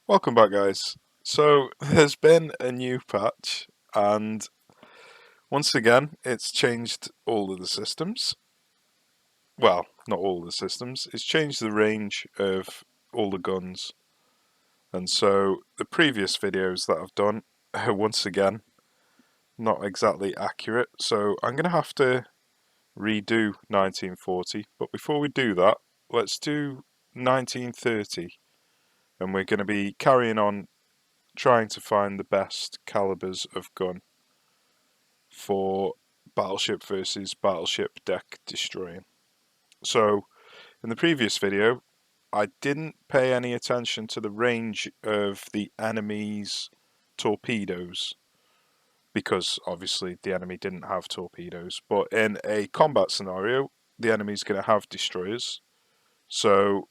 Welcome back, guys. So, there's been a new patch, and once again, it's changed all of the systems. Well, not all of the systems, it's changed the range of all the guns. And so, the previous videos that I've done are once again not exactly accurate, so I'm going to have to redo 1940. But before we do that, let's do 1930, and we're going to be carrying on trying to find the best calibers of gun for battleship versus battleship deck destroying. So, in the previous video, I didn't pay any attention to the range of the enemy's torpedoes because obviously the enemy didn't have torpedoes. But in a combat scenario, the enemy's going to have destroyers. So,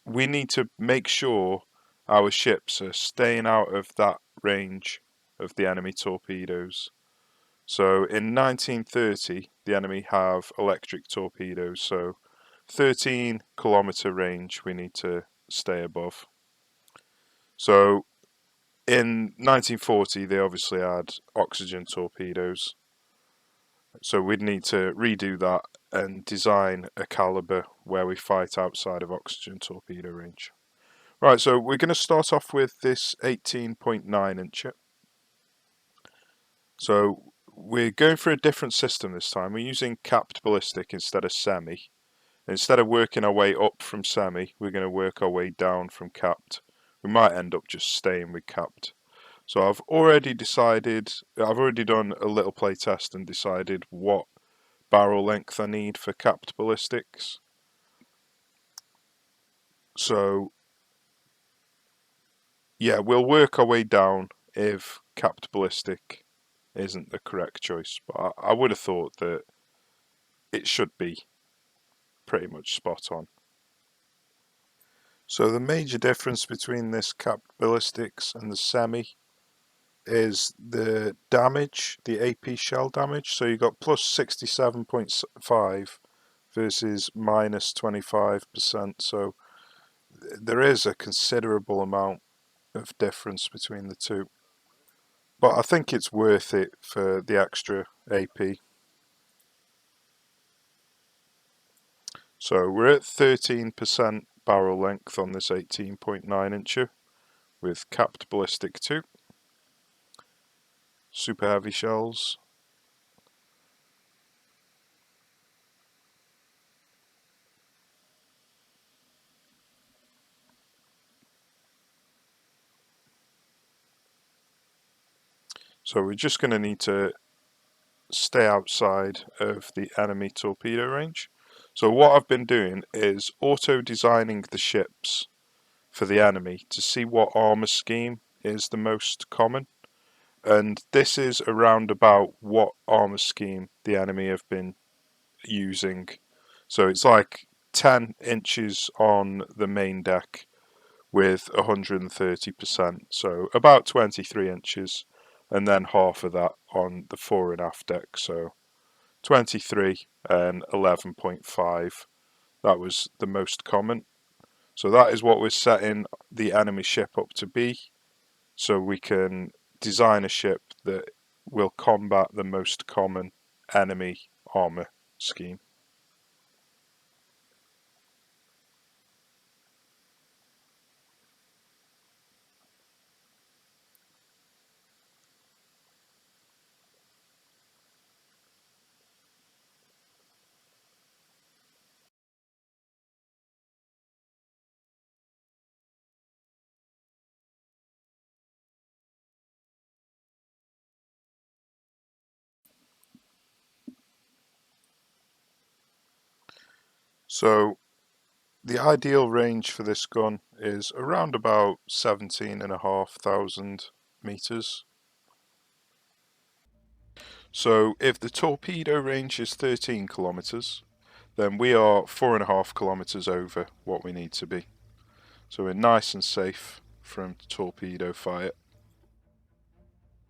we need to make sure our ships are staying out of that range of the enemy torpedoes. So in 1930, the enemy have electric torpedoes, so 13-kilometer range we need to stay above. So in 1940, they obviously had oxygen torpedoes, so we'd need to redo that and design a caliber where we fight outside of oxygen torpedo range. Right, so we're going to start off with this 18.9-incher. So we're going for a different system this time. We're using capped ballistic instead of semi. Instead of working our way up from semi, we're going to work our way down from capped. We might end up just staying with capped. So I've already done a little play test and decided what barrel length I need for capped ballistics. So yeah, we'll work our way down if capped ballistic isn't the correct choice, but I would have thought that it should be pretty much spot on. So the major difference between this capped ballistics and the semi is the damage, the AP shell damage. So you got plus 67.5 versus minus 25%. So there is a considerable amount of difference between the two. But I think it's worth it for the extra AP. So we're at 13% barrel length on this 18.9-incher with capped ballistic 2. Super heavy shells. So we're just going to need to stay outside of the enemy torpedo range. So what I've been doing is auto-designing the ships for the enemy to see what armour scheme is the most common. And this is around about what armour scheme the enemy have been using. So it's like 10 inches on the main deck with 130%, so about 23 inches, and then half of that on the fore and aft deck, so 23 and 11.5. That was the most common. So that is what we're setting the enemy ship up to be, so we can design a ship that will combat the most common enemy armour scheme. So the ideal range for this gun is around about 17,500 meters. So if the torpedo range is 13 kilometers, then we are 4.5 kilometers over what we need to be. So we're nice and safe from torpedo fire.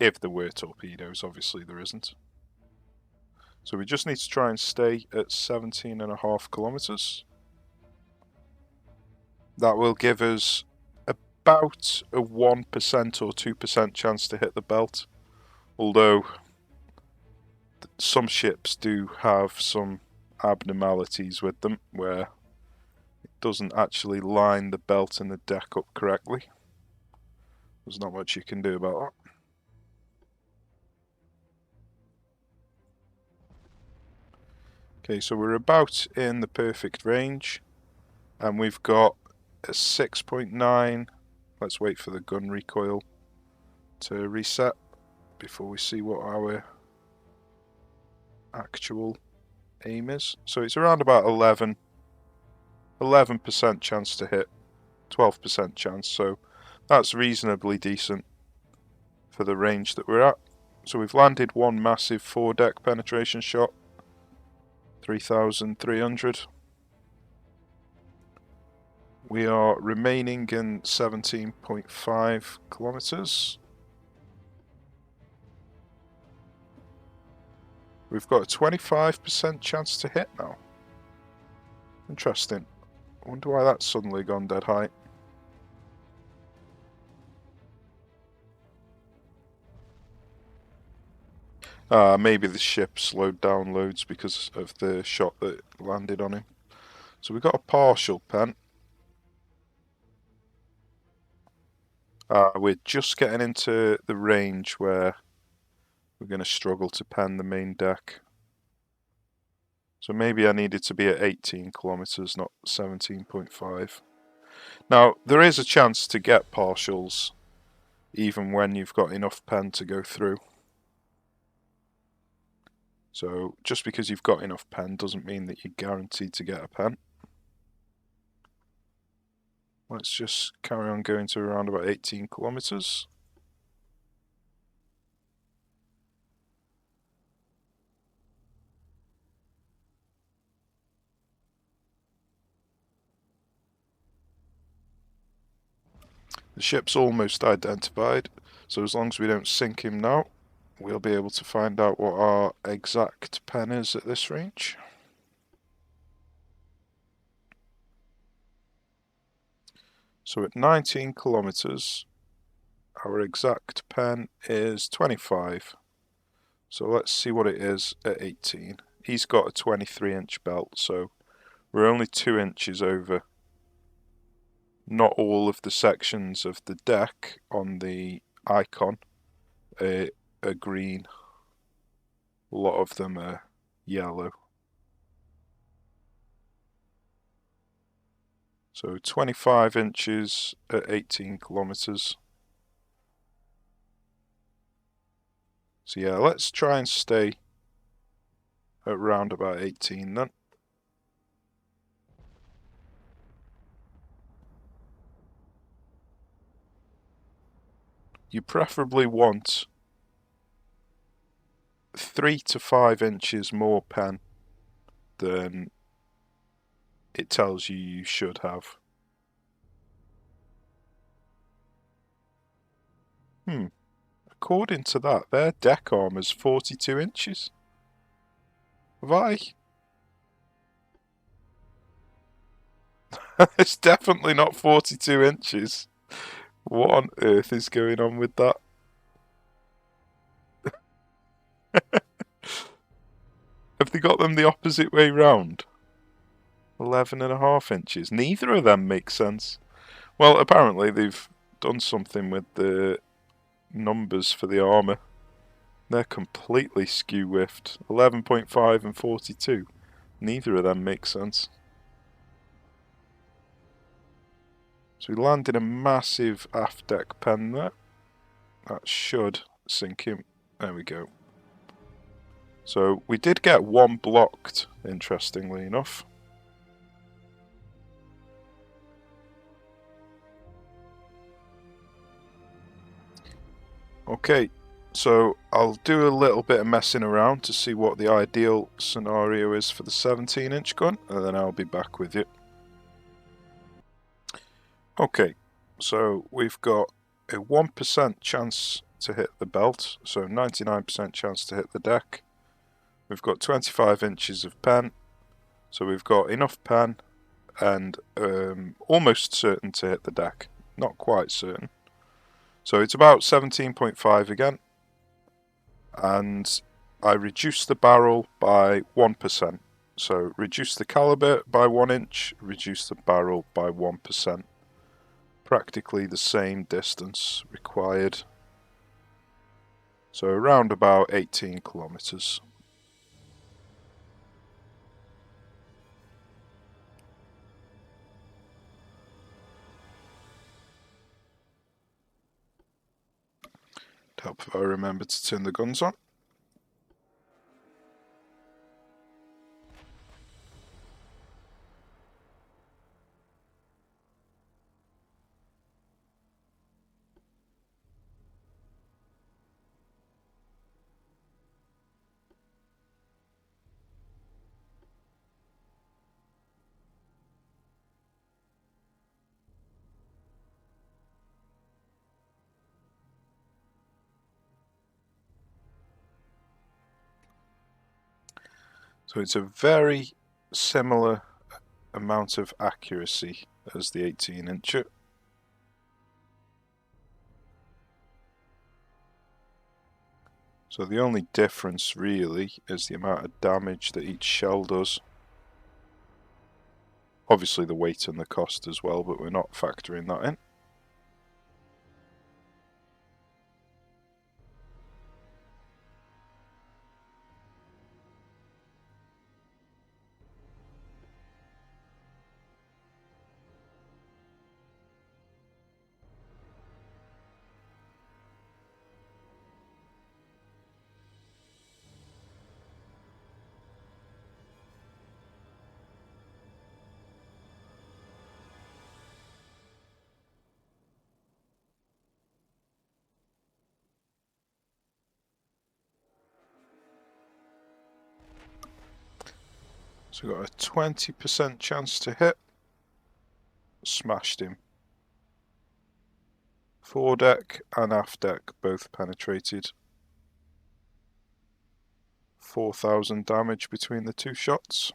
If there were torpedoes, obviously there isn't. So we just need to try and stay at 17.5 kilometers. That will give us about a 1% or 2% chance to hit the belt, although some ships do have some abnormalities with them where it doesn't actually line the belt and the deck up correctly. There's not much you can do about that. Okay, so we're about in the perfect range, and we've got a 6.9. Let's wait for the gun recoil to reset before we see what our actual aim is. So it's around about 11% chance to hit, 12% chance, so that's reasonably decent for the range that we're at. So we've landed one massive foredeck penetration shot, 3,300. We are remaining in 17.5 kilometers. We've got a 25% chance to hit now. Interesting. I wonder why that's suddenly gone dead high. Maybe the ship slowed down loads because of the shot that landed on him. So we got a partial pen. We're just getting into the range where we're going to struggle to pen the main deck. So maybe I needed to be at 18 kilometers, not 17.5. Now, there is a chance to get partials even when you've got enough pen to go through. So just because you've got enough pen doesn't mean that you're guaranteed to get a pen. Let's just carry on going to around about 18 kilometers. The ship's almost identified, so as long as we don't sink him now, we'll be able to find out what our exact pen is at this range. So at 19 kilometers, our exact pen is 25. So let's see what it is at 18. He's got a 23-inch belt, so we're only 2 inches over. Not all of the sections of the deck on the icon are green. A lot of them are yellow. So 25 inches at 18 kilometers. So yeah, let's try and stay at round about 18 then. You preferably want 3 to 5 inches more pen than it tells you should have. According to that, their deck armor's 42 inches. Have I? It's definitely not 42 inches. What on earth is going on with that? Have they got them the opposite way round? 11.5 inches. Neither of them makes sense. Well, apparently they've done something with the numbers for the armour. They're completely skew-whiffed. 11.5 and 42. Neither of them makes sense. So we landed a massive aft deck pen there. That should sink him. There we go. So we did get one blocked, interestingly enough. Okay, so I'll do a little bit of messing around to see what the ideal scenario is for the 17-inch gun, and then I'll be back with you. Okay, so we've got a 1% chance to hit the belt, so 99% chance to hit the deck. We've got 25 inches of pen, so we've got enough pen and almost certain to hit the deck. not quite certain. So it's about 17.5 again, and I reduced the barrel by 1%. So reduce the caliber by 1 inch, reduce the barrel by 1%. Practically the same distance required. So around about 18 kilometers. It'd help if I remember to turn the guns on. So it's a very similar amount of accuracy as the 18-incher. So the only difference really is the amount of damage that each shell does. Obviously the weight and the cost as well, but we're not factoring that in. So we've got a 20% chance to hit. Smashed him. Foredeck and aft deck both penetrated. 4,000 damage between the two shots.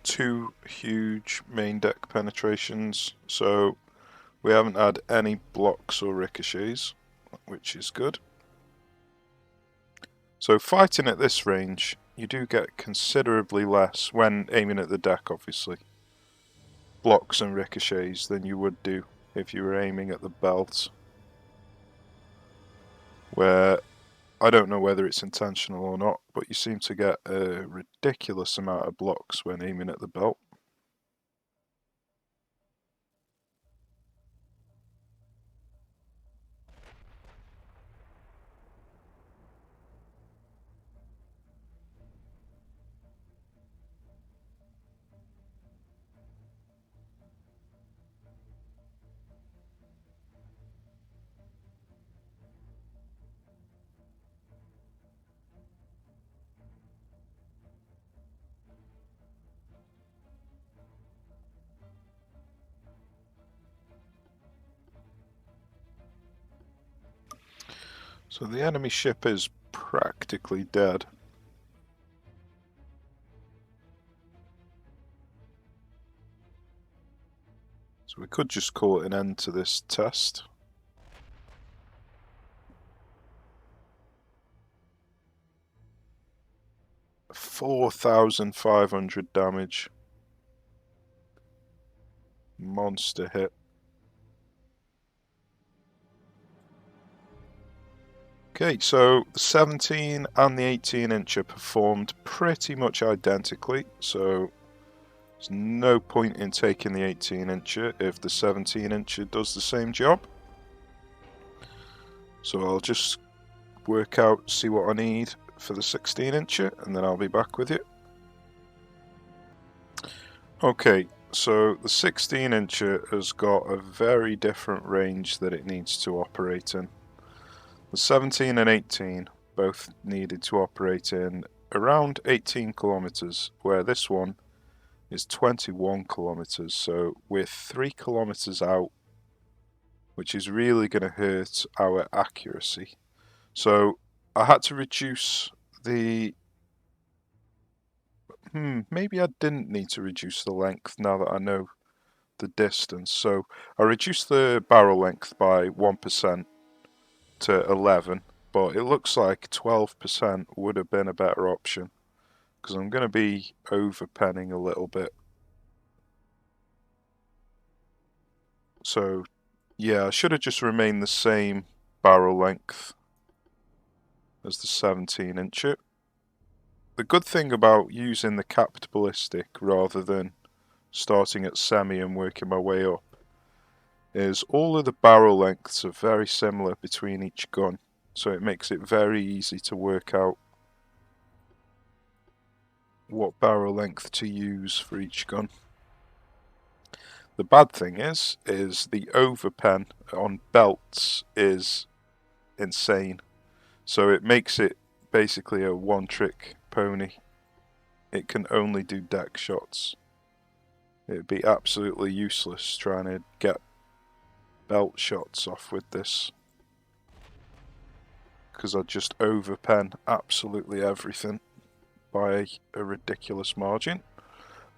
Two huge main deck penetrations, so we haven't had any blocks or ricochets, which is good. So fighting at this range, you do get considerably less, when aiming at the deck obviously, blocks and ricochets than you would do if you were aiming at the belt, where I don't know whether it's intentional or not, but you seem to get a ridiculous amount of blocks when aiming at the belt. So the enemy ship is practically dead. So we could just call it an end to this test. $4,500 damage. Monster hit. Okay, so the 17 and the 18-incher performed pretty much identically, so there's no point in taking the 18-incher if the 17-incher does the same job. So I'll just work out, see what I need for the 16-incher, and then I'll be back with you. Okay, so the 16-incher has got a very different range that it needs to operate in. The 17 and 18 both needed to operate in around 18 kilometers, where this one is 21 kilometers. So we're 3 kilometers out, which is really going to hurt our accuracy. So I had to reduce the... maybe I didn't need to reduce the length now that I know the distance. So I reduced the barrel length by 1%. To 11, but it looks like 12% would have been a better option because I'm going to be overpenning a little bit. So yeah, I should have just remained the same barrel length as the 17-incher. The good thing about using the capped ballistic rather than starting at semi and working my way up is all of the barrel lengths are very similar between each gun, so it makes it very easy to work out what barrel length to use for each gun. The bad thing is the overpen on belts is insane, so it makes it basically a one-trick pony. It can only do deck shots. It'd be absolutely useless trying to get belt shots off with this, because I just overpen absolutely everything by a ridiculous margin.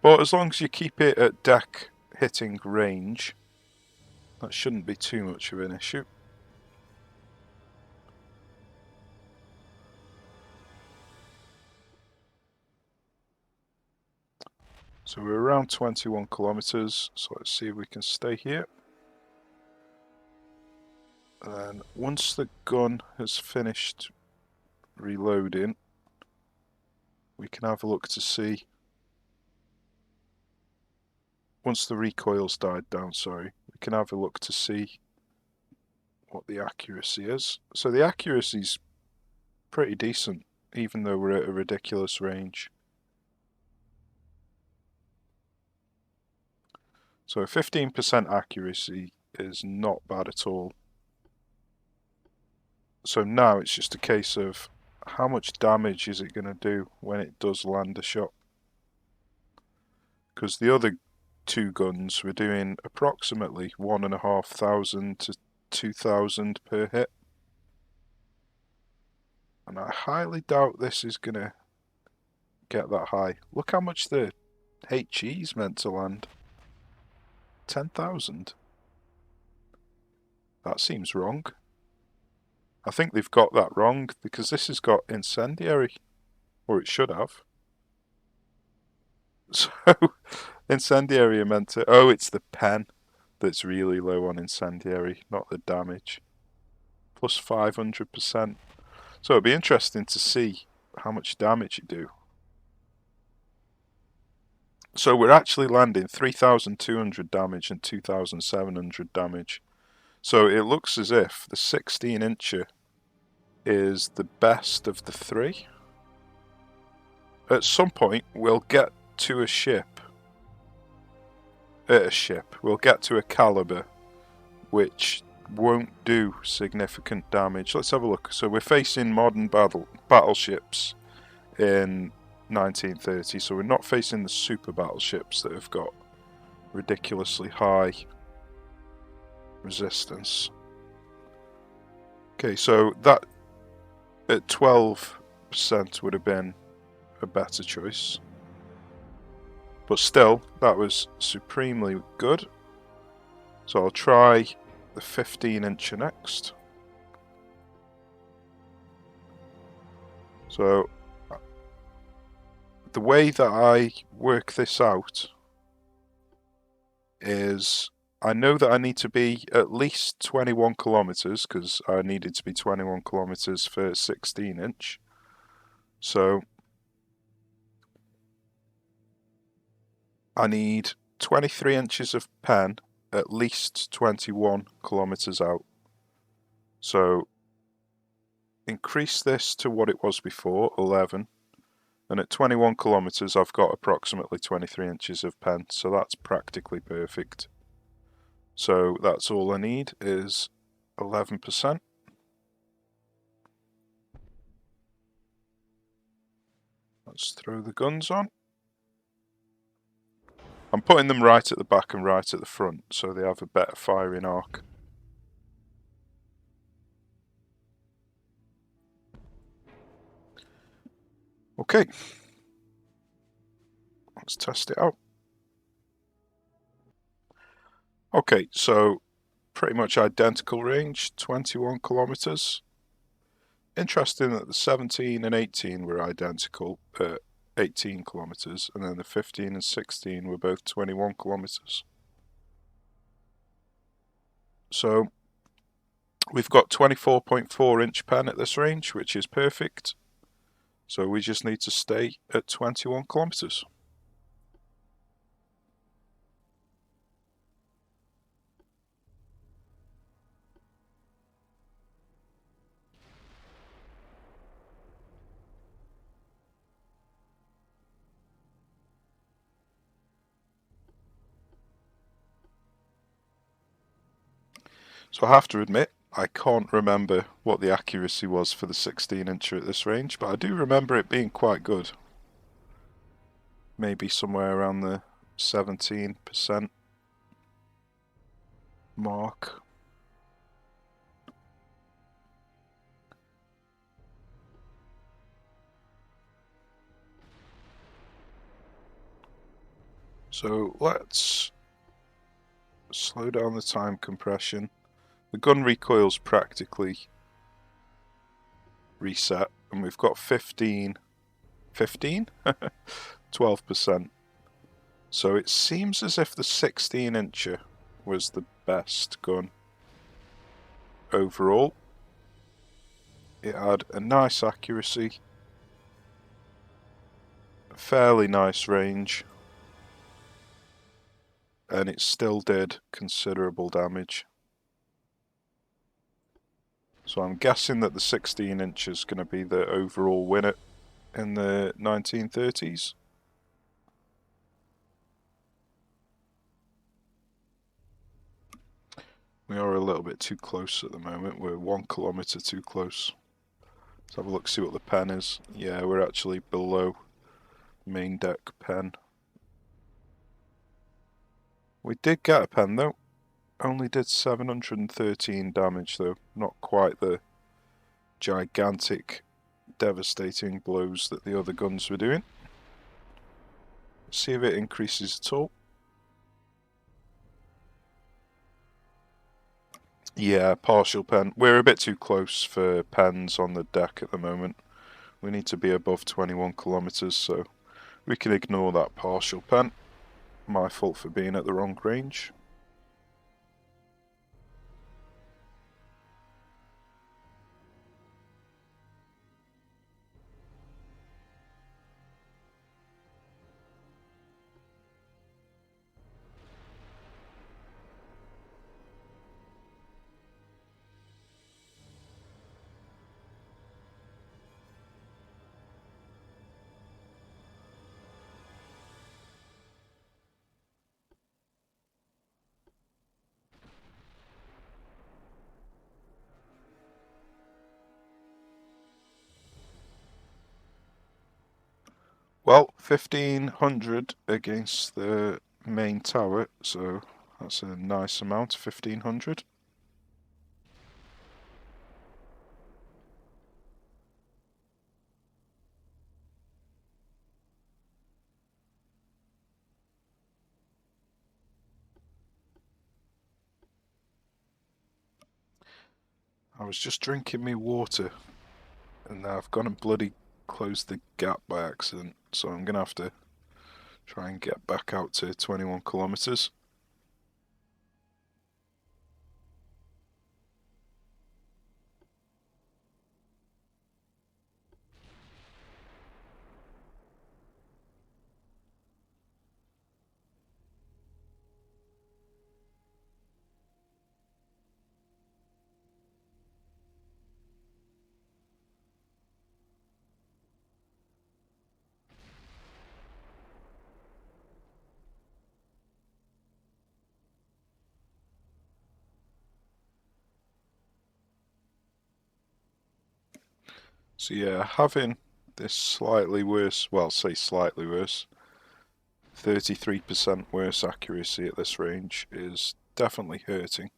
But as long as you keep it at deck hitting range, that shouldn't be too much of an issue. So we're around 21 kilometers, so let's see if we can stay here. And then once the gun has finished reloading, we can have a look to see, once the recoil's died down, sorry, we can have a look to see what the accuracy is. So the accuracy's pretty decent, even though we're at a ridiculous range. So 15% accuracy is not bad at all. So now it's just a case of how much damage is it going to do when it does land a shot. Because the other two guns were doing approximately 1,500 to 2,000 per hit. And I highly doubt this is going to get that high. Look how much the HE's meant to land. 10,000. That seems wrong. I think they've got that wrong because this has got incendiary, or it should have. So incendiary are meant to... Oh, it's the pen that's really low on incendiary, not the damage. Plus 500%. So it'd be interesting to see how much damage you do. So we're actually landing 3,200 damage and 2,700 damage. So it looks as if the 16-incher is the best of the three. At some point, we'll get to we'll get to a caliber which won't do significant damage. Let's have a look. So we're facing modern battleships in 1930, so we're not facing the super battleships that have got ridiculously high resistance. Okay, so that at 12% would have been a better choice. But still, that was supremely good. So I'll try the 15-incher next. So the way that I work this out is I know that I need to be at least 21 kilometers because I needed to be 21 kilometers for 16-inch. So I need 23 inches of pen at least 21 kilometers out. So increase this to what it was before, 11. And at 21 kilometers, I've got approximately 23 inches of pen, so that's practically perfect. So that's all I need is 11%. Let's throw the guns on. I'm putting them right at the back and right at the front, so they have a better firing arc. Okay, let's test it out. Okay, so pretty much identical range, 21 kilometers. Interesting that the 17 and 18 were identical at 18 kilometers, and then the 15 and 16 were both 21 kilometers. So we've got 24.4 inch pen at this range, which is perfect. So we just need to stay at 21 kilometers. So I have to admit, I can't remember what the accuracy was for the 16-incher at this range, but I do remember it being quite good. Maybe somewhere around the 17% mark. So let's slow down the time compression. The gun recoil's practically reset, and we've got 15? 12%. So it seems as if the 16-incher was the best gun overall. It had a nice accuracy, a fairly nice range, and it still did considerable damage. So I'm guessing that the 16-inch is going to be the overall winner in the 1930s. We are a little bit too close at the moment. We're 1 kilometer too close. Let's have a look, see what the pen is. Yeah, we're actually below main deck pen. We did get a pen though. Only did 713 damage though. Not quite the gigantic, devastating blows that the other guns were doing. Let's see if it increases at all. Yeah, partial pen. We're a bit too close for pens on the deck at the moment. We need to be above 21 kilometers, so we can ignore that partial pen. My fault for being at the wrong range. Well, 1500 against the main tower, so that's a nice amount, 1500. I was just drinking me water, and now I've gone and bloody closed the gap by accident, so I'm gonna have to try and get back out to 21 kilometers. So yeah, having this slightly worse, well, say slightly worse, 33% worse accuracy at this range is definitely hurting.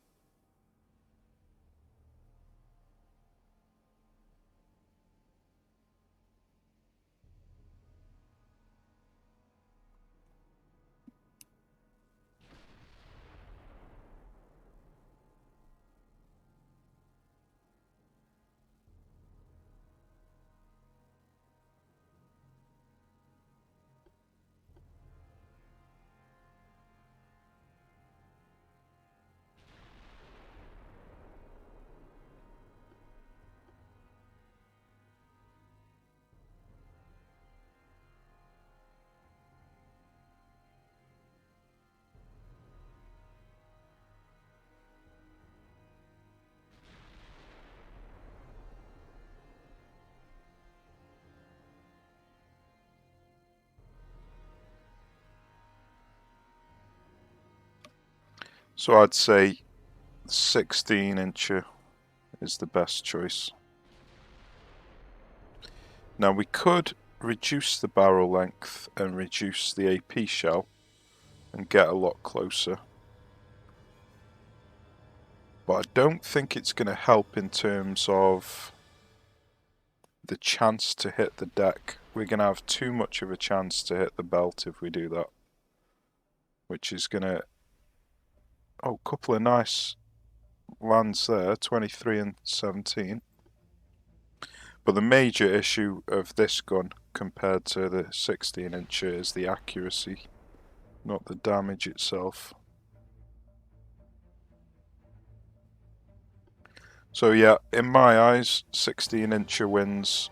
So I'd say 16-incher is the best choice. Now we could reduce the barrel length and reduce the AP shell and get a lot closer. But I don't think it's going to help in terms of the chance to hit the deck. We're going to have too much of a chance to hit the belt if we do that. Which is going to... Oh, couple of nice lands there, 23 and 17. But the major issue of this gun compared to the 16-incher is the accuracy, not the damage itself. So yeah, in my eyes, 16-incher wins.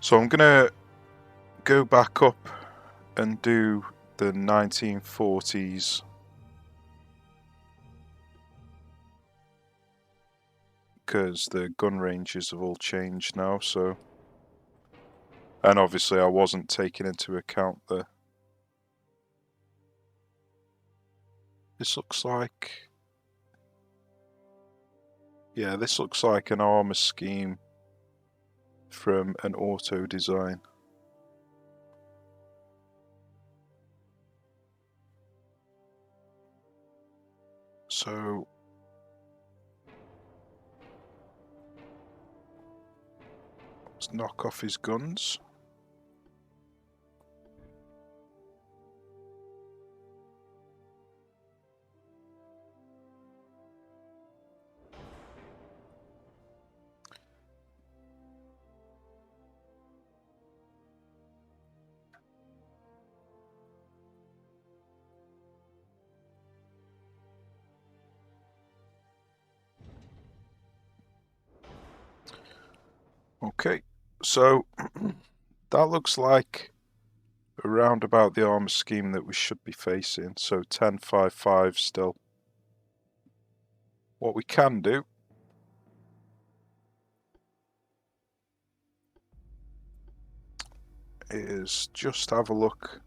So I'm gonna go back up and do the 1940s because the gun ranges have all changed now, so... And obviously I wasn't taking into account the... This looks like... Yeah, this looks like an armor scheme from an auto design. So... Let's knock off his guns. Okay, so that looks like around about the armor scheme that we should be facing, so 10-5-5 still. What we can do is just have a look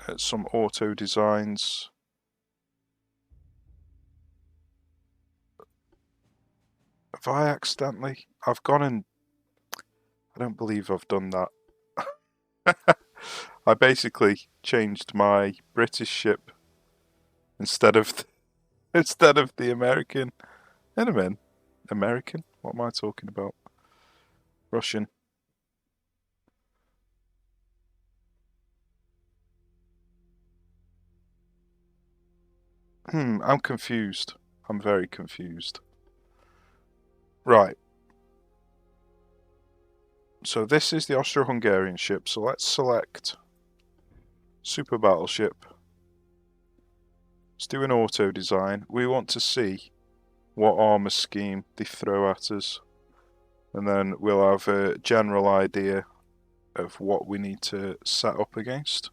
at some auto designs. Have I accidentally? I've gone and... I don't believe I've done that. I basically changed my British ship instead of the American. And I mean, American? What am I talking about? Russian. I'm confused. I'm very confused. Right. So this is the Austro-Hungarian ship. So let's select Super Battleship. Let's do an auto design. We want to see what armour scheme they throw at us. And then we'll have a general idea of what we need to set up against.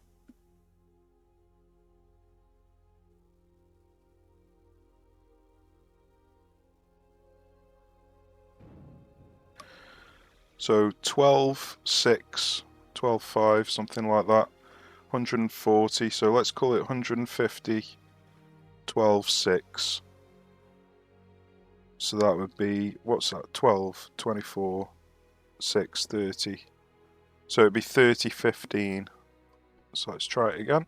So 12.6, 12.5, something like that. 140, so let's call it 150, 12.6. So that would be, what's that? 12, 24, 6, 30. So it'd be 30, 15. So let's try it again.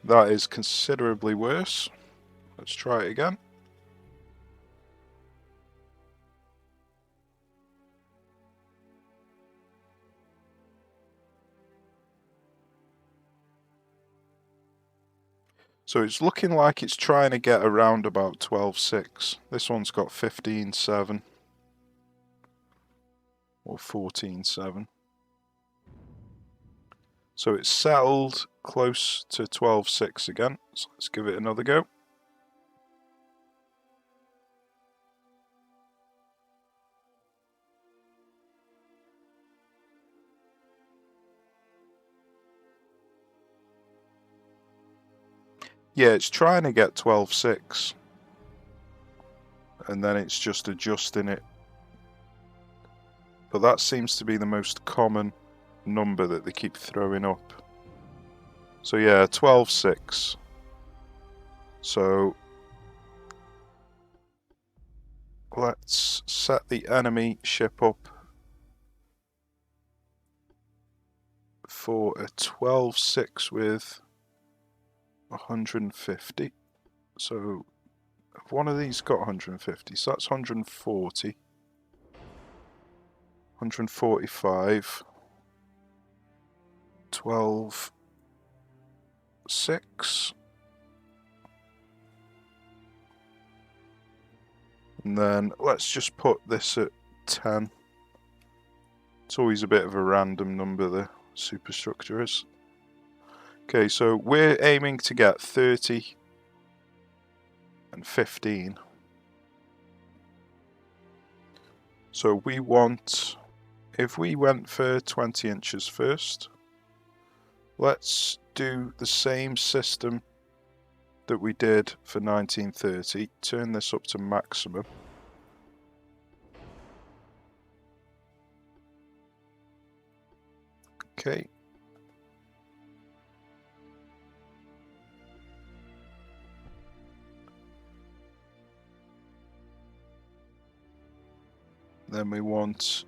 That is considerably worse. Let's try it again. So it's looking like it's trying to get around about 12.6. This one's got 15.7 or 14.7. So it's settled close to 12.6 again. So let's give it another go. Yeah, it's trying to get 12.6. And then it's just adjusting it. But that seems to be the most common number that they keep throwing up. So yeah, 12.6. So let's set the enemy ship up for a 12.6 with 150. So one of these got 150, so that's 140. 145. 12.6. And then let's just put this at 10. It's always a bit of a random number, the superstructure is. Okay, so we're aiming to get 30 and 15. So we want, if we went for 20 inches first, let's do the same system that we did for 1930. Turn this up to maximum. Okay. Then we want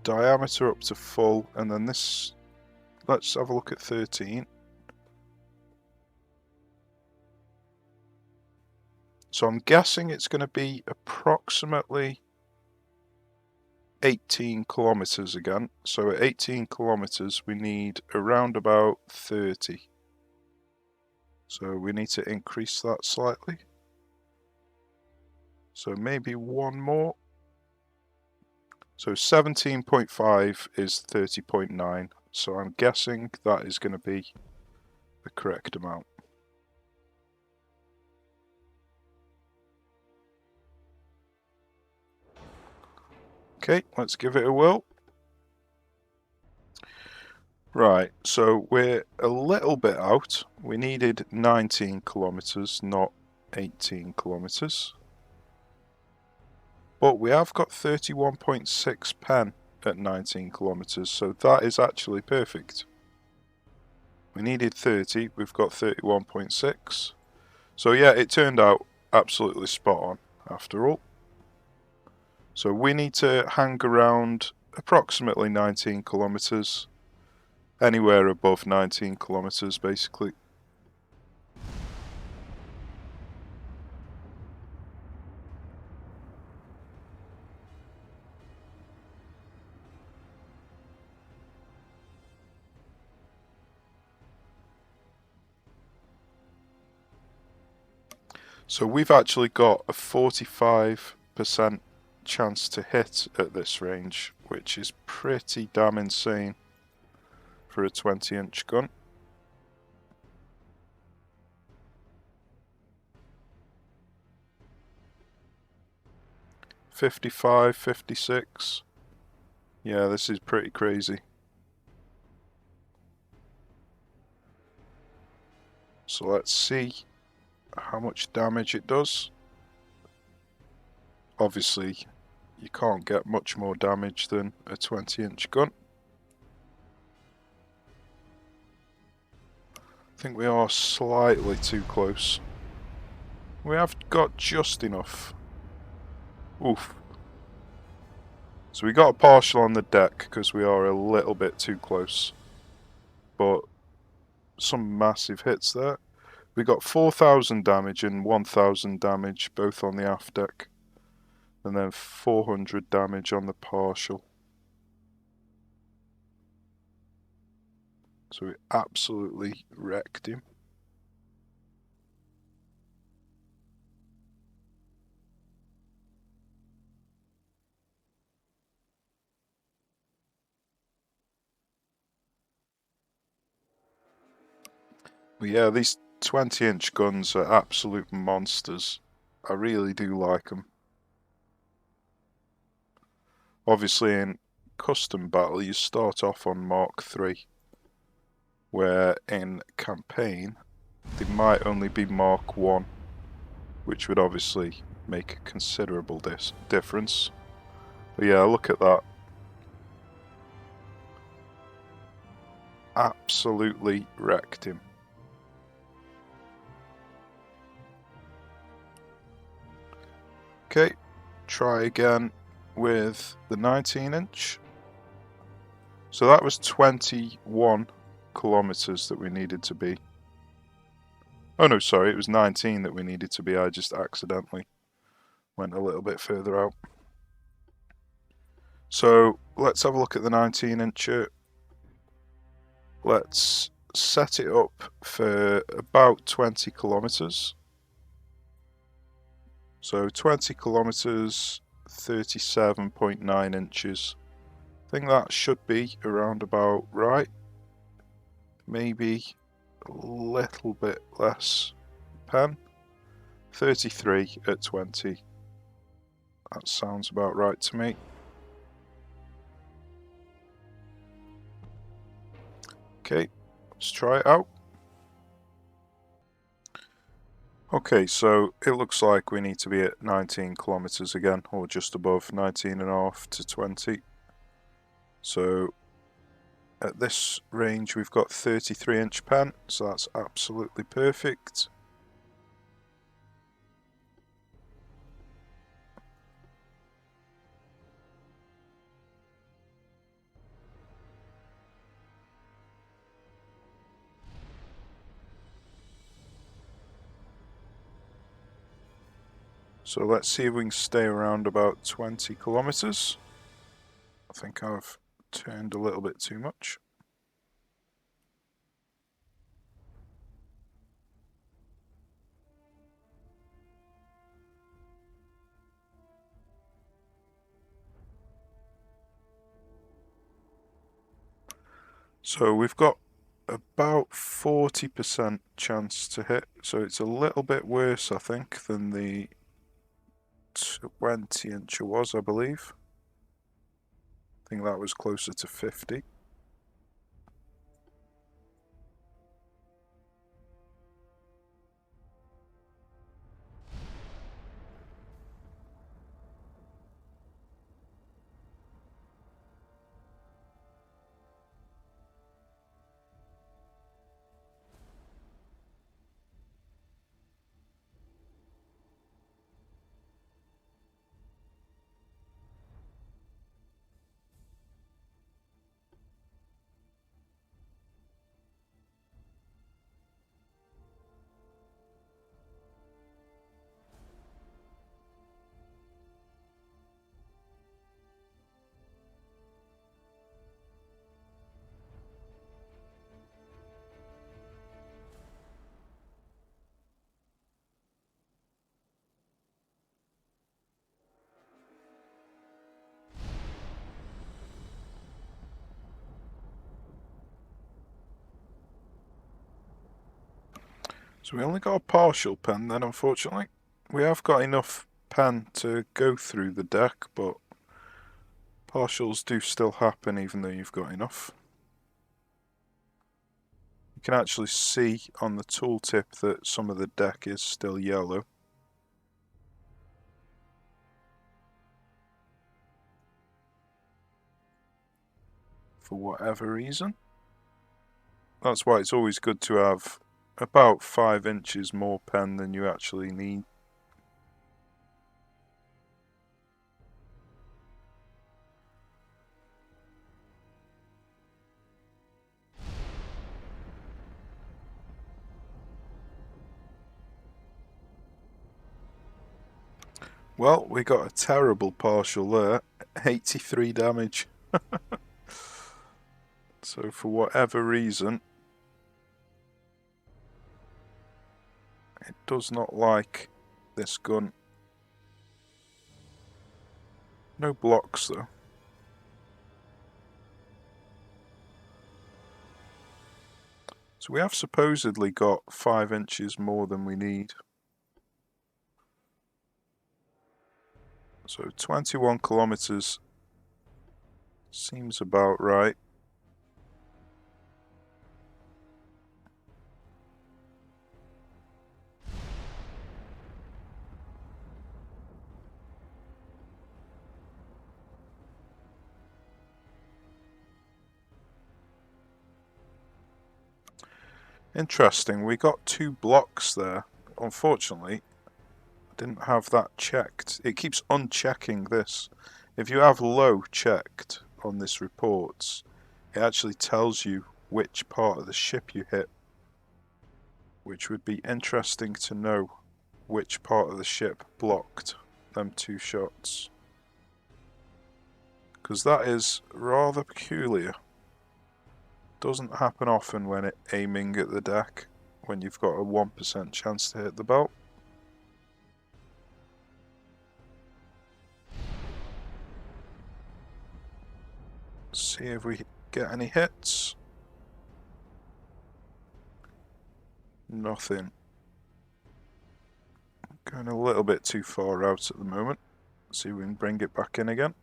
diameter up to full, and then this, let's have a look at 13. So I'm guessing it's going to be approximately 18 kilometers again. So at 18 kilometers we need around about 30. So we need to increase that slightly. So maybe one more. So 17.5 is 30.9. So I'm guessing that is going to be the correct amount. Okay, let's give it a whirl. Right, so we're a little bit out. We needed 19 kilometers, not 18 kilometers. But we have got 31.6 pen at 19 kilometers, so that is actually perfect. We needed 30, we've got 31.6. So yeah, it turned out absolutely spot on after all. So we need to hang around approximately 19 kilometers, Anywhere above 19 kilometers, basically. So we've actually got a 45% chance to hit at this range, which is pretty damn insane for a 20-inch gun. 55, 56. Yeah, this is pretty crazy. So let's see how much damage it does. Obviously, you can't get much more damage than a 20-inch gun. I think we are slightly too close. We have got just enough. Oof. So we got a partial on the deck because we are a little bit too close. But some massive hits there. We got 4,000 damage and 1,000 damage both on the aft deck. And then 400 damage on the partial. So we absolutely wrecked him. But yeah, these 20-inch guns are absolute monsters. I really do like them. Obviously in custom battle you start off on Mark 3, where in campaign they might only be Mark 1, which would obviously make a considerable difference. But yeah, look at that. Absolutely wrecked him. Okay, try again with the 19-inch. So that was 21 kilometers that we needed to be. Oh no, sorry, it was 19 that we needed to be. I just accidentally went a little bit further out. So let's have a look at the 19-incher. Let's set it up for about 20 kilometers. So 20 kilometers, 37.9 inches. I think that should be around about right. Maybe a little bit less. Pen. 33 at 20. That sounds about right to me. Okay, let's try it out. Okay, so it looks like we need to be at 19 kilometers again, or just above 19 and a half to 20. So at this range we've got 33-inch pen, so that's absolutely perfect. So let's see if we can stay around about 20 kilometers. I think I've turned a little bit too much. So we've got about 40% chance to hit, so it's a little bit worse I think than the 20-incher was, I believe. I think that was closer to 50. So we only got a partial pen then, unfortunately. We have got enough pen to go through the deck, but partials do still happen even though you've got enough. You can actually see on the tooltip that some of the deck is still yellow. For whatever reason. That's why it's always good to have about 5 inches more pen than you actually need. Well, we got a terrible partial there, 83 damage. So for whatever reason, it does not like this gun. No blocks though. So we have supposedly got 5 inches more than we need. So 21 kilometers seems about right. Interesting, we got 2 blocks there. Unfortunately, I didn't have that checked. It keeps unchecking this. If you have low checked on this report, it actually tells you which part of the ship you hit, which would be interesting to know which part of the ship blocked them 2 shots. Because that is rather peculiar. Doesn't happen often when aiming at the deck, when you've got a 1% chance to hit the belt. See if we get any hits. Nothing. Going a little bit too far out at the moment. See if we can bring it back in again.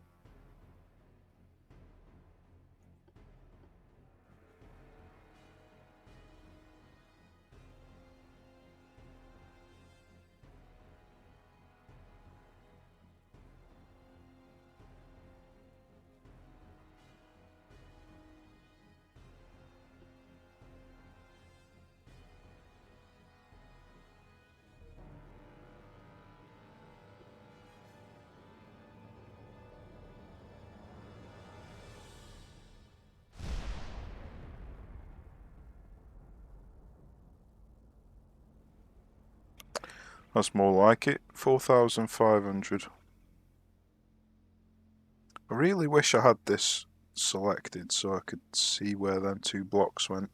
That's more like it, 4,500. I really wish I had this selected so I could see where them 2 blocks went.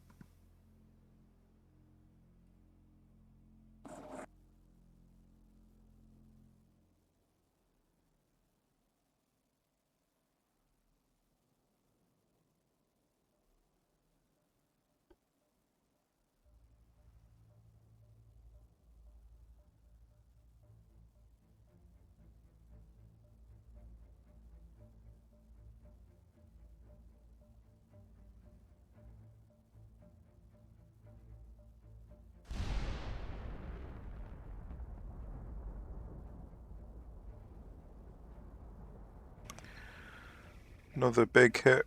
Another big hit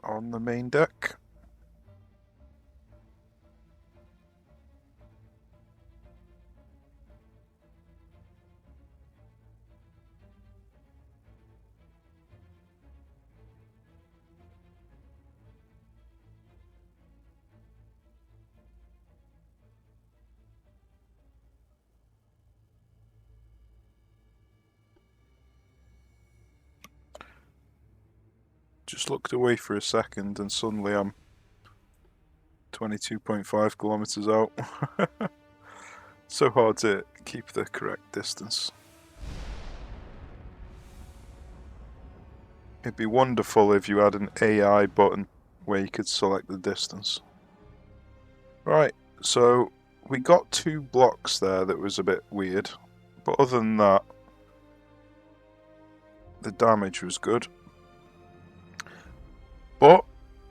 on the main deck. Just looked away for a second and suddenly I'm 22.5 kilometers out. So hard to keep the correct distance. It'd be wonderful if you had an AI button where you could select the distance. Right, so we got 2 blocks there that was a bit weird, but other than that, the damage was good. But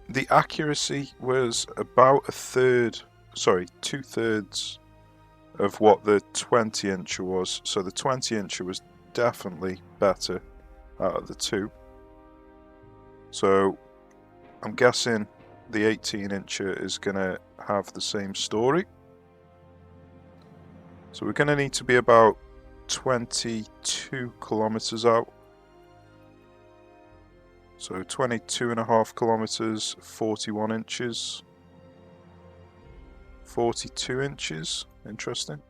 the accuracy was about 2/3 of what the 20-incher was. So the 20-incher was definitely better out of the 2. So I'm guessing the 18-incher is going to have the same story. So we're going to need to be about 22 kilometers out. So 22.5 kilometers, 41 inches, 42 inches, interesting.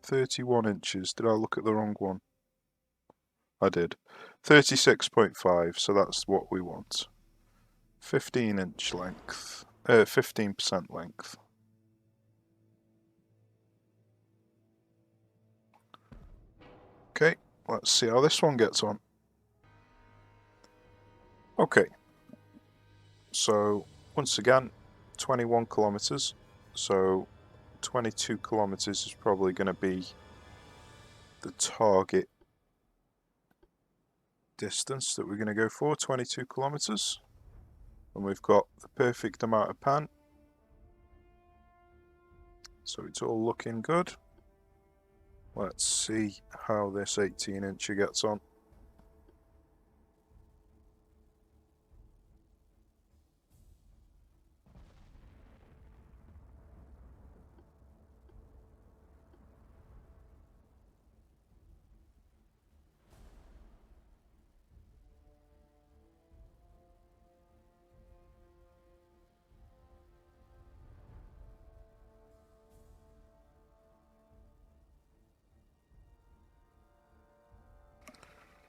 31 inches, did I look at the wrong one? I did. 36.5, so that's what we want. 15-inch length, 15% length. Okay, let's see how this one gets on. Okay, so once again, 21 kilometers, so 22 kilometers is probably going to be the target distance that we're going to go for, 22 kilometers. And we've got the perfect amount of pan, so it's all looking good. Let's see how this 18-incher gets on.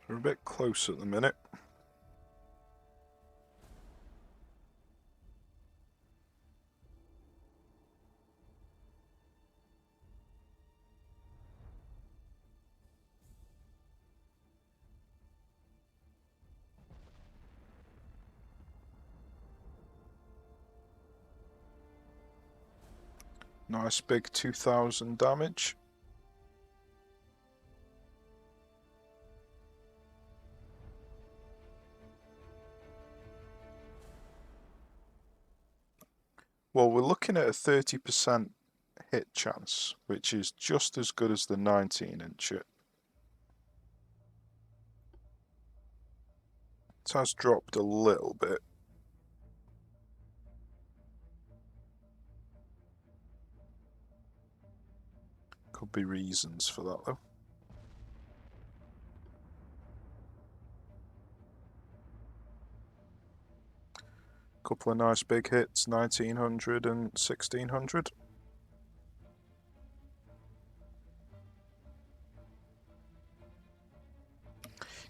We're a bit close at the minute. Nice big 2000 damage. Well, we're looking at a 30% hit chance, which is just as good as the 19-incher. It has dropped a little bit. Could be reasons for that though. Couple of nice big hits, 1900 and 1600.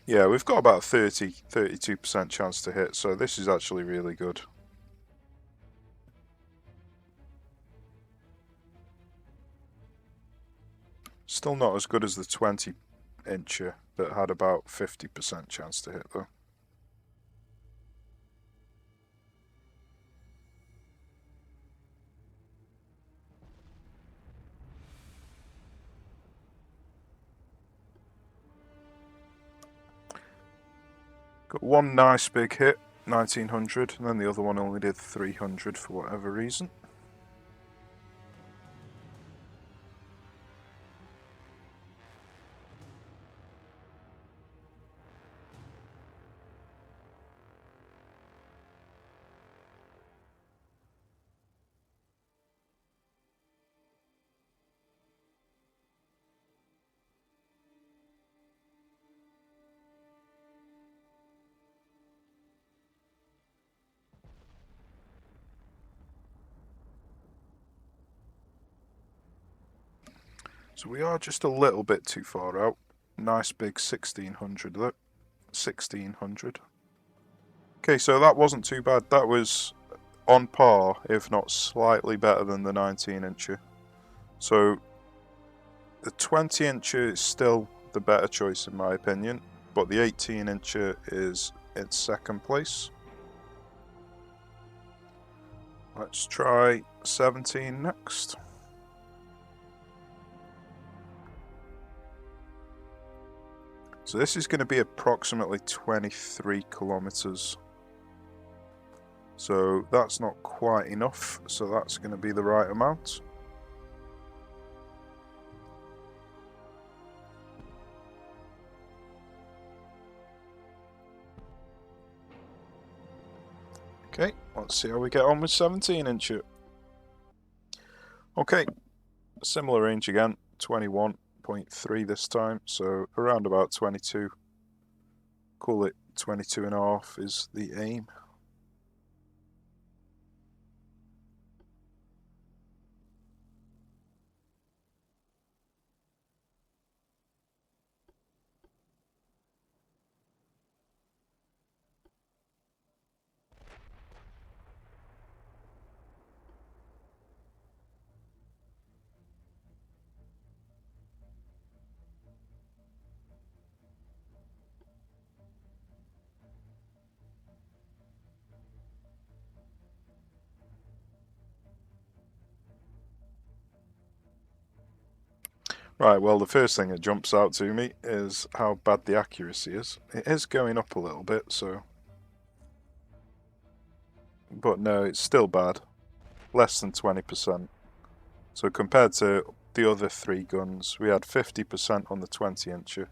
Yeah, we've got about 32% chance to hit, so this is actually really good. Still not as good as the 20-incher that had about 50% chance to hit though. Got one nice big hit, 1900, and then the other one only did 300 for whatever reason. So we are just a little bit too far out. Nice big 1600 though. 1600. Okay, so that wasn't too bad. That was on par, if not slightly better than the 19-incher. So the 20-incher is still the better choice in my opinion, but the 18-incher is in second place. Let's try 17 next. So this is going to be approximately 23 kilometers. So that's not quite enough, so that's going to be the right amount. Okay, let's see how we get on with 17 inch. Okay, similar range again, 21.3 this time, so around about 22. Call it 22.5 is the aim. Right, well, the first thing that jumps out to me is how bad the accuracy is. It is going up a little bit, so... But no, it's still bad. Less than 20%. So compared to the other three guns, we had 50% on the 20 incher,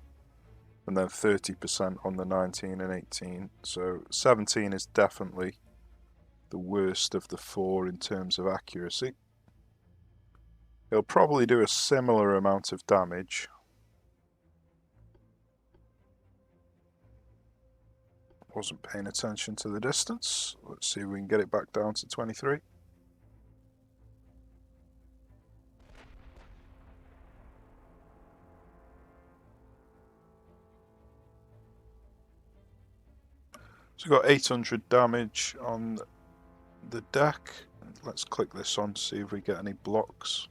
and then 30% on the 19 and 18. So 17 is definitely the worst of the four in terms of accuracy. It'll probably do a similar amount of damage. Wasn't paying attention to the distance. Let's see if we can get it back down to 23. So we've got 800 damage on the deck. Let's click this on to see if we get any blocks.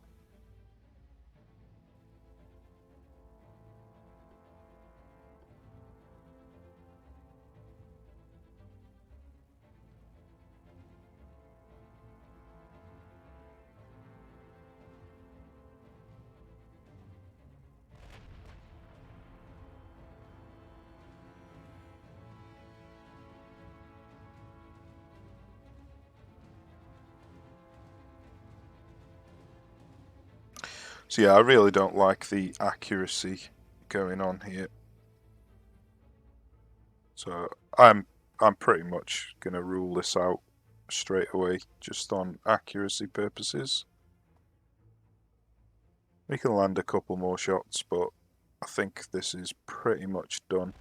So yeah, I really don't like the accuracy going on here. So I'm pretty much gonna rule this out straight away, just on accuracy purposes. We can land a couple more shots, but I think this is pretty much done.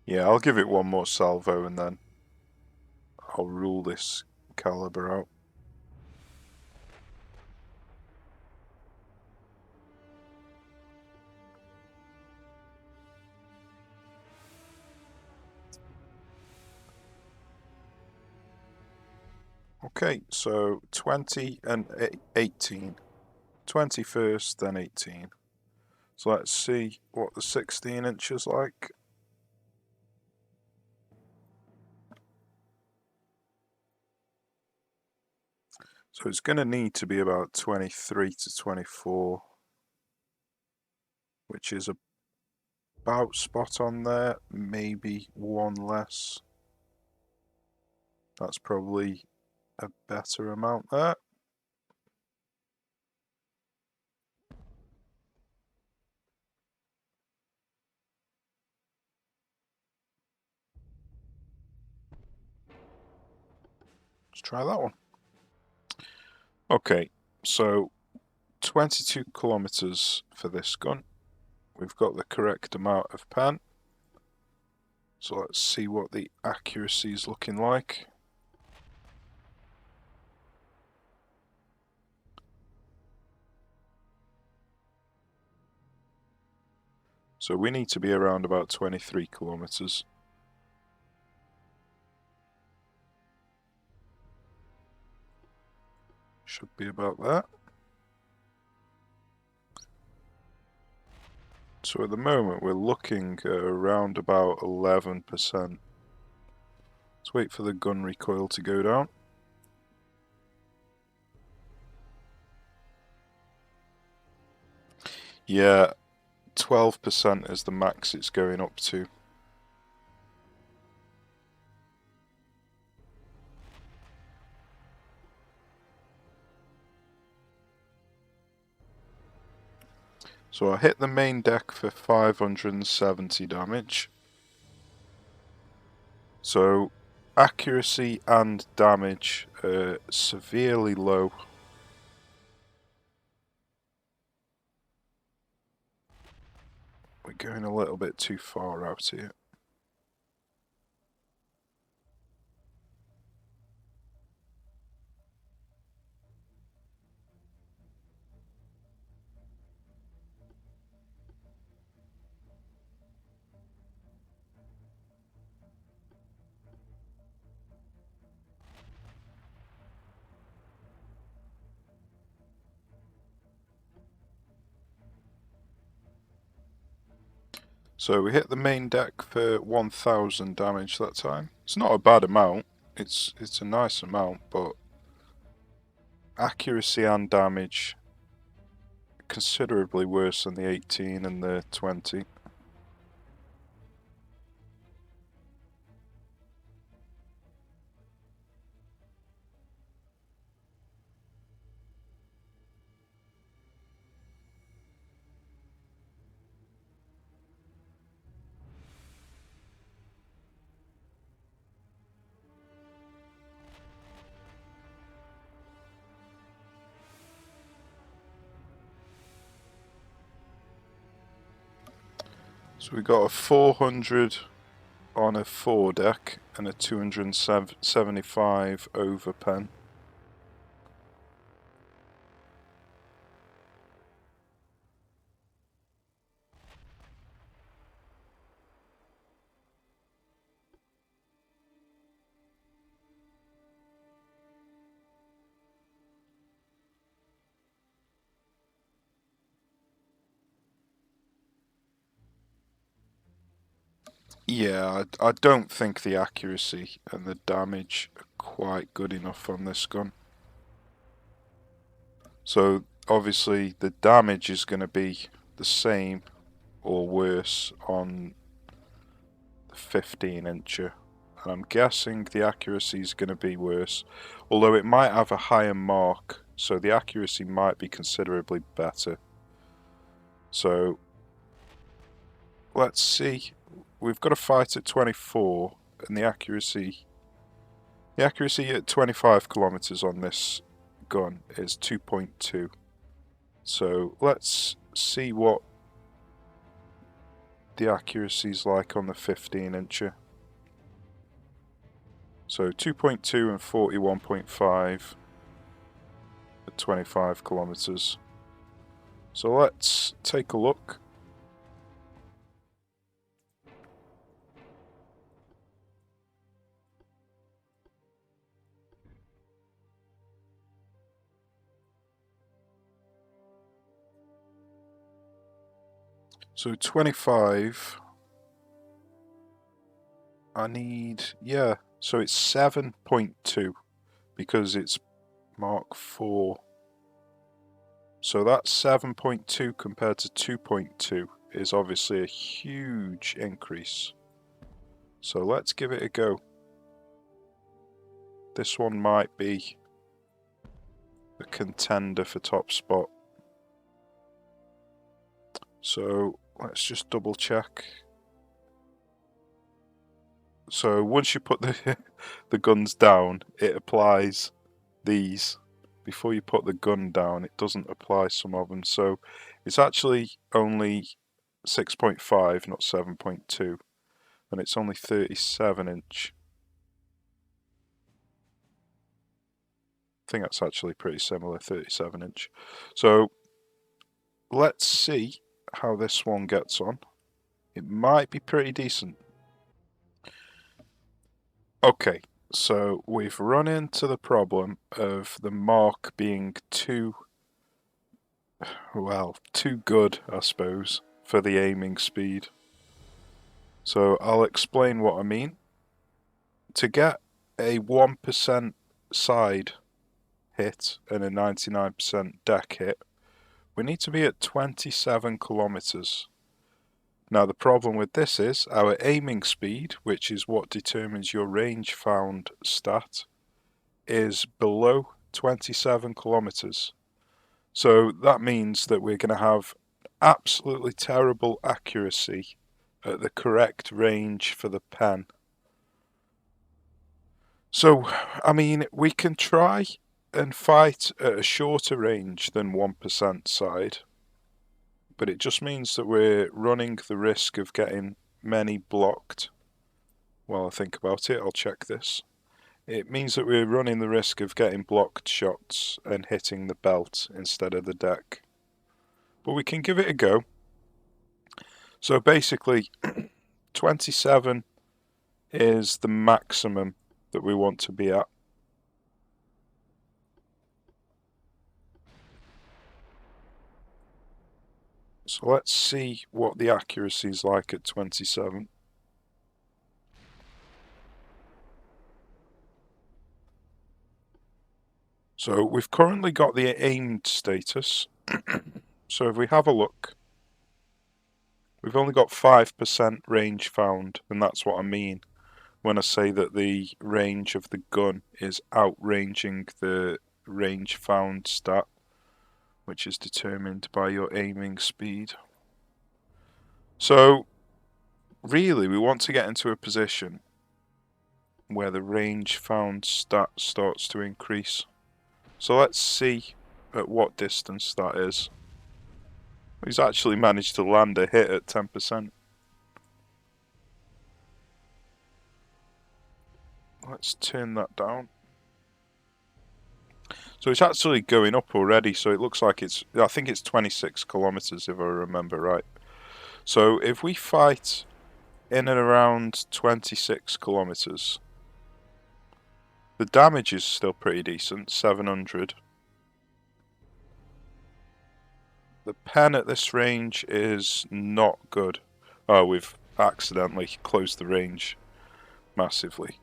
Yeah, I'll give it one more salvo and then I'll rule this caliber out. Okay, so 20 and 18. 21st, then 18. So let's see what the 16 inch is like. So it's going to need to be about 23 to 24, which is about spot on there, maybe one less. That's probably a better amount there. Let's try that one. Okay, so 22 kilometers for this gun. We've got the correct amount of pen. So let's see what the accuracy is looking like. So we need to be around about 23 kilometers. Should be about that. So at the moment we're looking at around about 11%. Let's wait for the gun recoil to go down. Yeah, 12% is the max it's going up to. So I hit the main deck for 570 damage. So accuracy and damage are severely low. We're going a little bit too far out here. So we hit the main deck for 1000 damage that time. It's not a bad amount. It's a nice amount, but accuracy and damage considerably worse than the 18 and the 20. So we got a 400 on a 4 deck and a 275 over pen. Yeah, I don't think the accuracy and the damage are quite good enough on this gun. So obviously the damage is going to be the same or worse on the 15-incher. And I'm guessing the accuracy is going to be worse, although it might have a higher mark, so the accuracy might be considerably better. So let's see. We've got a fight at 24, and the accuracy at 25 kilometers on this gun is 2.2. So let's see what the accuracy is like on the 15-incher. So 2.2 and 41.5 at 25 kilometers. So let's take a look. So 25, I need, yeah, so it's 7.2 because it's Mark 4. So that 7.2 compared to 2.2 is obviously a huge increase. So let's give it a go. This one might be a contender for top spot. So let's just double check. So once you put the guns down, it applies these. Before you put the gun down, it doesn't apply some of them. So it's actually only 6.5, not 7.2, and it's only 37-inch. I think that's actually pretty similar, 37-inch. So let's see how this one gets on. It might be pretty decent. Okay, so we've run into the problem of the mark being too good, I suppose, for the aiming speed. So I'll explain what I mean. To get a 1% side hit and a 99% deck hit, we need to be at 27 kilometers. Now the problem with this is our aiming speed, which is what determines your range found stat, is below 27 kilometers. So that means that we're going to have absolutely terrible accuracy at the correct range for the pen. So, I mean, we can try and fight at a shorter range than 1% side, but it just means that we're running the risk of getting many blocked. While I think about it, I'll check this. It means that we're running the risk of getting blocked shots and hitting the belt instead of the deck. But we can give it a go. So basically, 27 is the maximum that we want to be at. So let's see what the accuracy is like at 27. So we've currently got the aimed status. So if we have a look, we've only got 5% range found, and that's what I mean when I say that the range of the gun is outranging the range found stat, which is determined by your aiming speed. So really, we want to get into a position where the range found stat starts to increase. So let's see at what distance that is. He's actually managed to land a hit at 10%. Let's turn that down. So it's actually going up already, so it looks like I think it's 26 kilometers if I remember right. So if we fight in and around 26 kilometers, the damage is still pretty decent, 700. The pen at this range is not good. Oh, we've accidentally closed the range massively.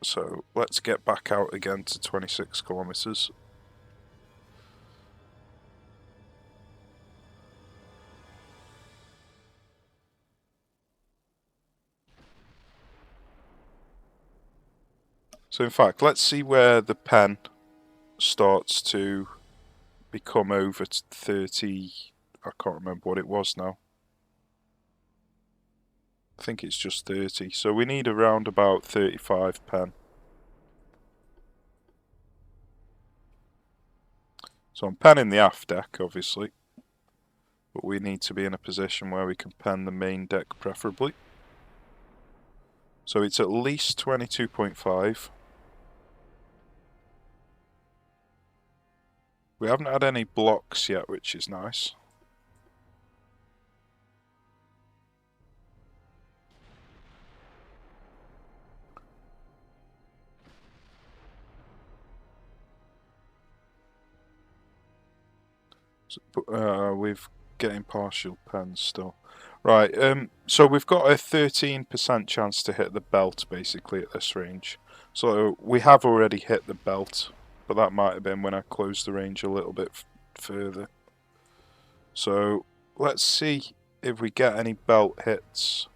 So let's get back out again to 26 kilometers. So in fact, let's see where the pen starts to become over 30. I can't remember what it was now. I think it's just 30. So we need around about 35 pen. So I'm penning the aft deck, obviously. But we need to be in a position where we can pen the main deck preferably. So it's at least 22.5. We haven't had any blocks yet, which is nice. So, we've getting partial pens still. Right, so we've got a 13% chance to hit the belt basically at this range. So we have already hit the belt, but that might have been when I closed the range a little bit further. So let's see if we get any belt hits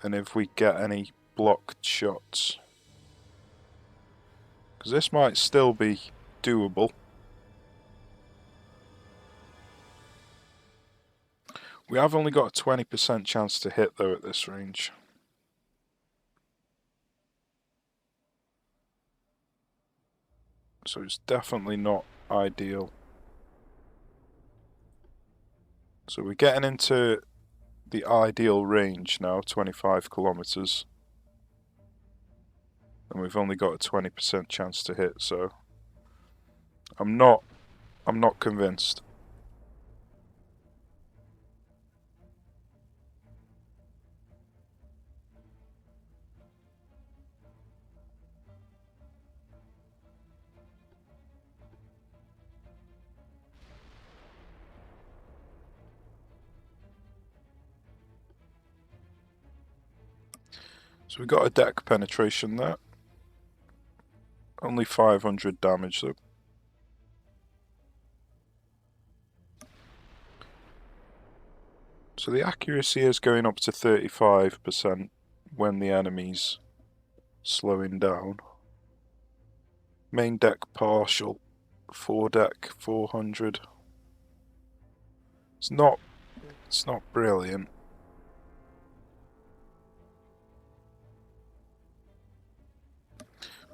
and if we get any blocked shots. Because this might still be doable. We have only got a 20% chance to hit though at this range. So it's definitely not ideal. So we're getting into the ideal range now, 25 kilometers. And we've only got a 20% chance to hit, so I'm not convinced. So we got a deck penetration there. Only 500 damage though. So the accuracy is going up to 35% when the enemy's slowing down. Main deck partial, foredeck 400. It's not brilliant.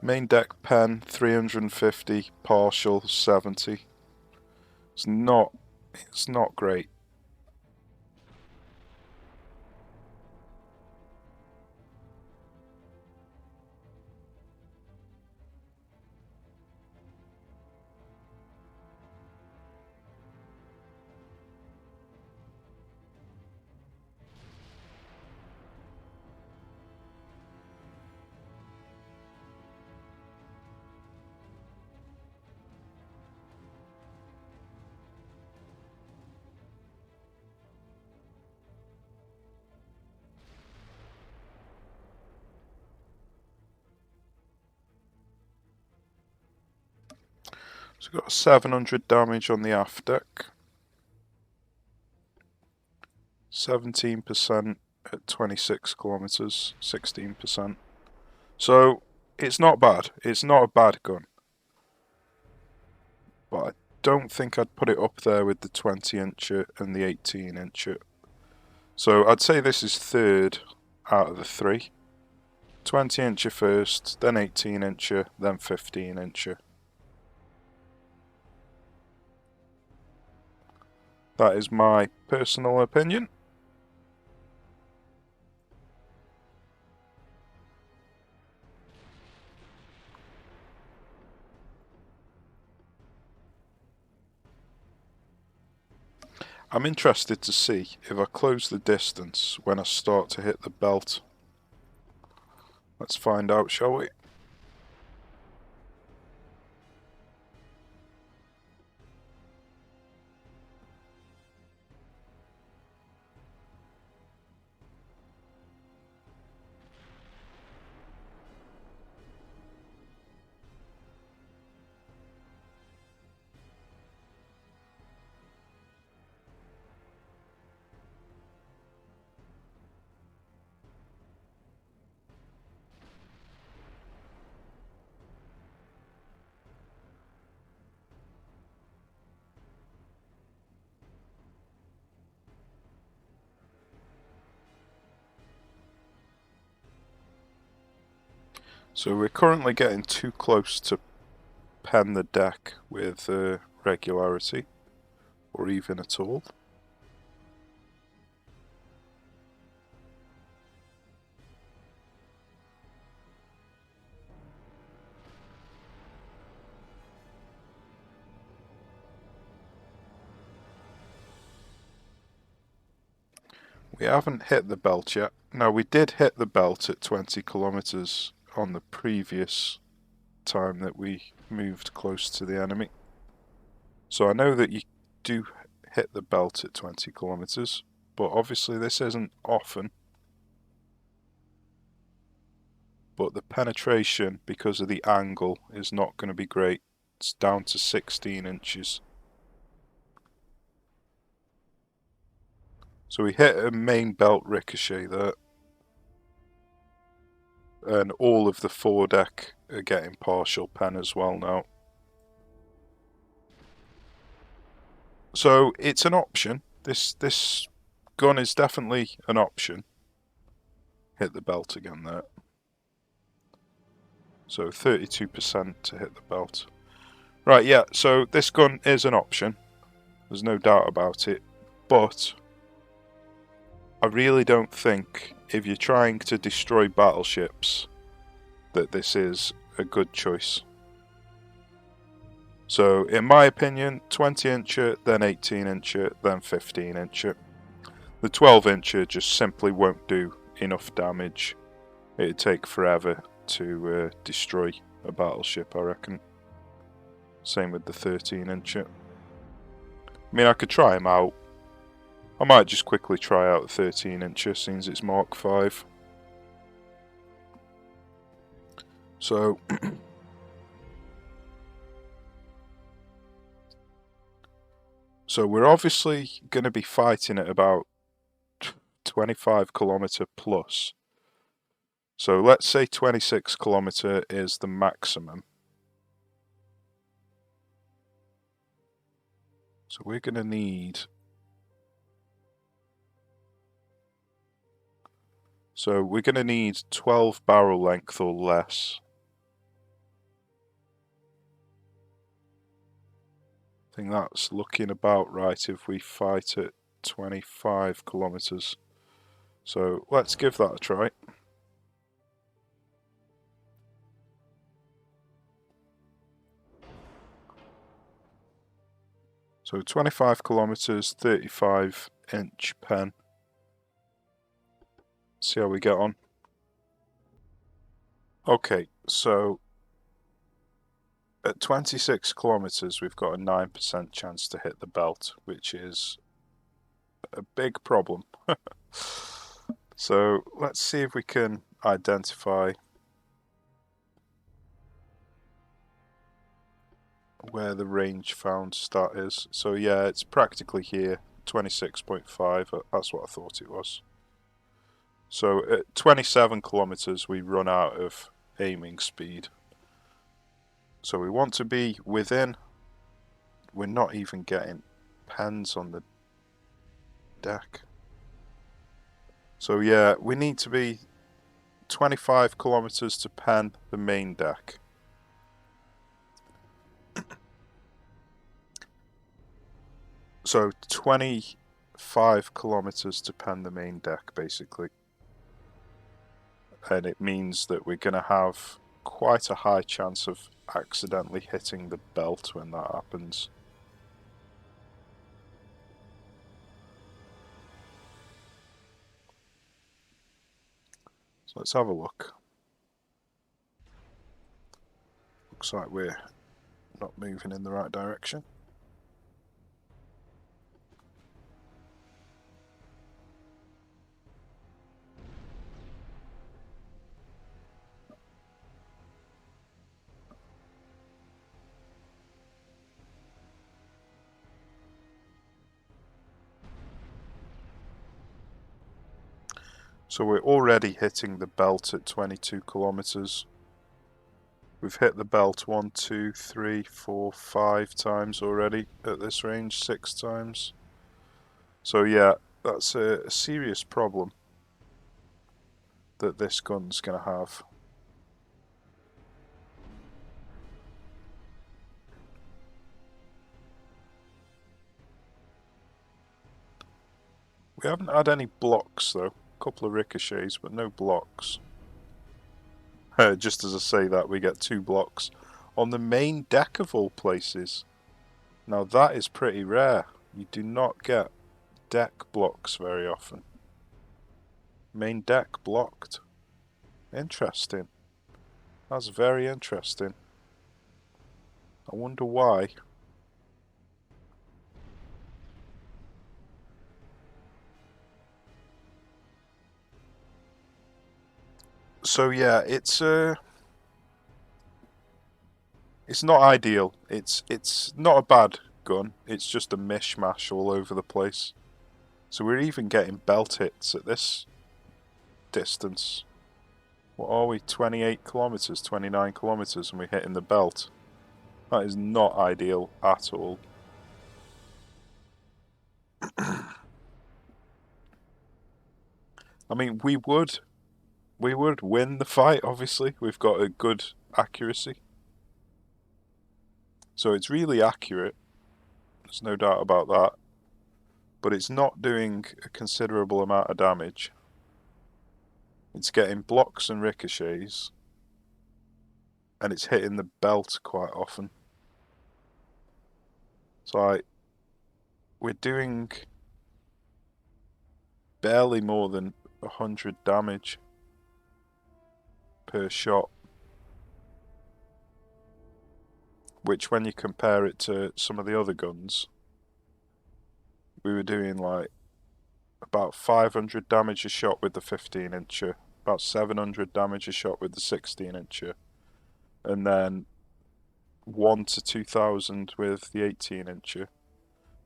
Main deck pen 350, partial 70. It's not great. So we've got 700 damage on the aft deck. 17% at 26 kilometers, 16%. So it's not bad. It's not a bad gun. But I don't think I'd put it up there with the 20-incher and the 18-incher. So I'd say this is third out of the three. 20-incher first, then 18-incher, then 15-incher. That is my personal opinion. I'm interested to see if I close the distance when I start to hit the belt. Let's find out, shall we? So we're currently getting too close to pen the deck with regularity, or even at all. We haven't hit the belt yet. Now we did hit the belt at 20 kilometers on the previous time that we moved close to the enemy. So I know that you do hit the belt at 20 kilometers, but obviously this isn't often. But the penetration, because of the angle, is not going to be great. It's down to 16 inches. So we hit a main belt ricochet there. And all of the foredeck are getting partial pen as well now. So it's an option. This gun is definitely an option. Hit the belt again there. So 32% to hit the belt. Right, yeah, so this gun is an option. There's no doubt about it. But I really don't think if you're trying to destroy battleships that this is a good choice. So, in my opinion, 20-incher, then 18-incher, then 15-incher. The 12-incher just simply won't do enough damage. It'd take forever to destroy a battleship, I reckon. Same with the 13-incher. I mean, I could try them out. I might just quickly try out the 13-incher since it's Mark 5. So... So we're obviously going to be fighting at about 25 kilometer plus. So let's say 26 kilometer is the maximum. So we're going to need... So we're going to need 12 barrel length or less. I think that's looking about right if we fight at 25 kilometers. So let's give that a try. So 25 kilometers, 35-inch pen. See how we get on. Okay, so at 26 kilometers, we've got a 9% chance to hit the belt, which is a big problem. So let's see if we can identify where the range found stat is. So yeah, it's practically here, 26.5, that's what I thought it was. So at 27 kilometers, we run out of aiming speed. So we want to be within... We're not even getting pens on the deck. So yeah, we need to be 25 kilometers to pen the main deck. So 25 kilometers to pen the main deck, basically. And it means that we're going to have quite a high chance of accidentally hitting the belt when that happens. So let's have a look. Looks like we're not moving in the right direction. So we're already hitting the belt at 22 kilometers. We've hit the belt 1, 2, 3, 4, 5 times already at this range, 6 times. So yeah, that's a serious problem that this gun's going to have. We haven't had any blocks though. A couple of ricochets, but no blocks. Just as I say that, we get 2 blocks on the main deck of all places. Now that is pretty rare. You do not get deck blocks very often. Main deck blocked. Interesting. That's very interesting. I wonder why. So yeah, it's not ideal. It's not a bad gun. It's just a mishmash all over the place. So we're even getting belt hits at this distance. What are we? 28 kilometers, 29 kilometers, and we're hitting the belt. That is not ideal at all. I mean, we would win the fight, obviously. We've got a good accuracy. So it's really accurate, there's no doubt about that, but it's not doing a considerable amount of damage. It's getting blocks and ricochets, and it's hitting the belt quite often. So we're doing barely more than 100 damage per shot, which when you compare it to some of the other guns, we were doing like about 500 damage a shot with the 15-incher, about 700 damage a shot with the 16-incher, and then 1 to 2,000 with the 18-incher,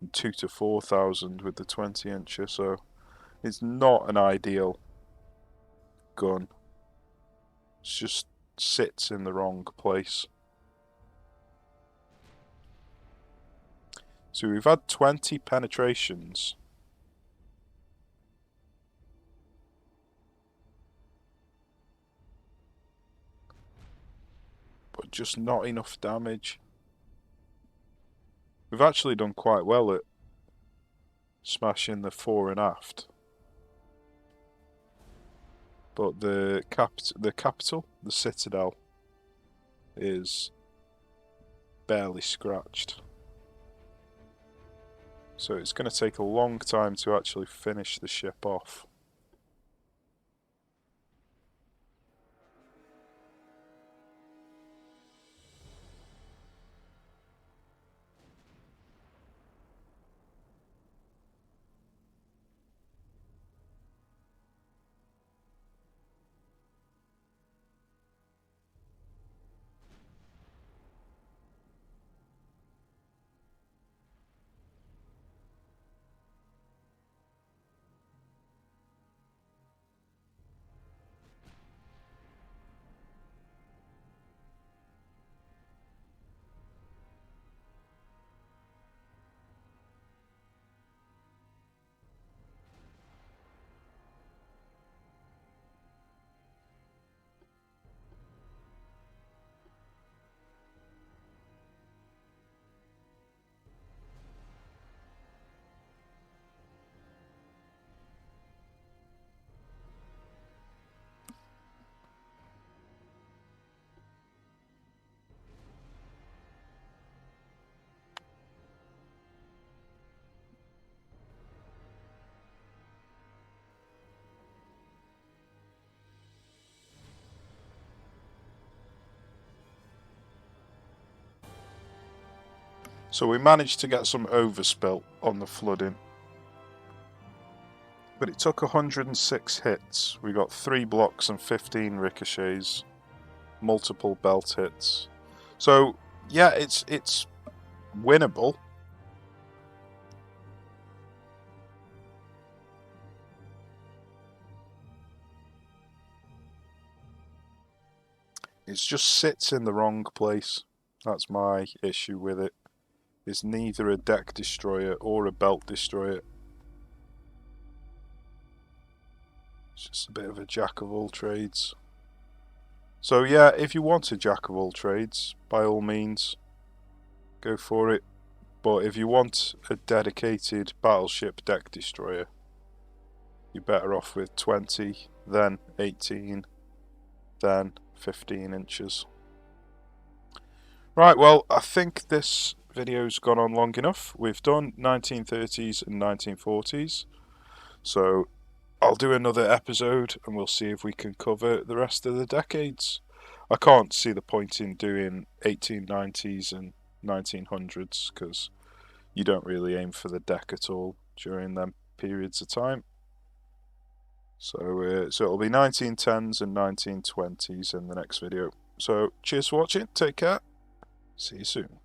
and 2 to 4,000 with the 20-incher. So it's not an ideal gun. It just sits in the wrong place. So we've had 20 penetrations. But just not enough damage. We've actually done quite well at smashing the fore and aft. But the capital, the citadel, is barely scratched. So it's going to take a long time to actually finish the ship off. So we managed to get some overspill on the flooding. But it took 106 hits. We got 3 blocks and 15 ricochets, multiple belt hits. So yeah, it's winnable. It just sits in the wrong place. That's my issue with it. It's neither a deck destroyer or a belt destroyer. It's just a bit of a jack of all trades. So yeah, if you want a jack of all trades, by all means, go for it. But if you want a dedicated battleship deck destroyer, you're better off with 20, then 18, then 15 inches. Right, well, I think this video's gone on long enough. We've done 1930s and 1940s. So I'll do another episode and we'll see if we can cover the rest of the decades. I can't see the point in doing 1890s and 1900s because you don't really aim for the deck at all during them periods of time. So it'll be 1910s and 1920s in the next video. So cheers for watching, take care, see you soon.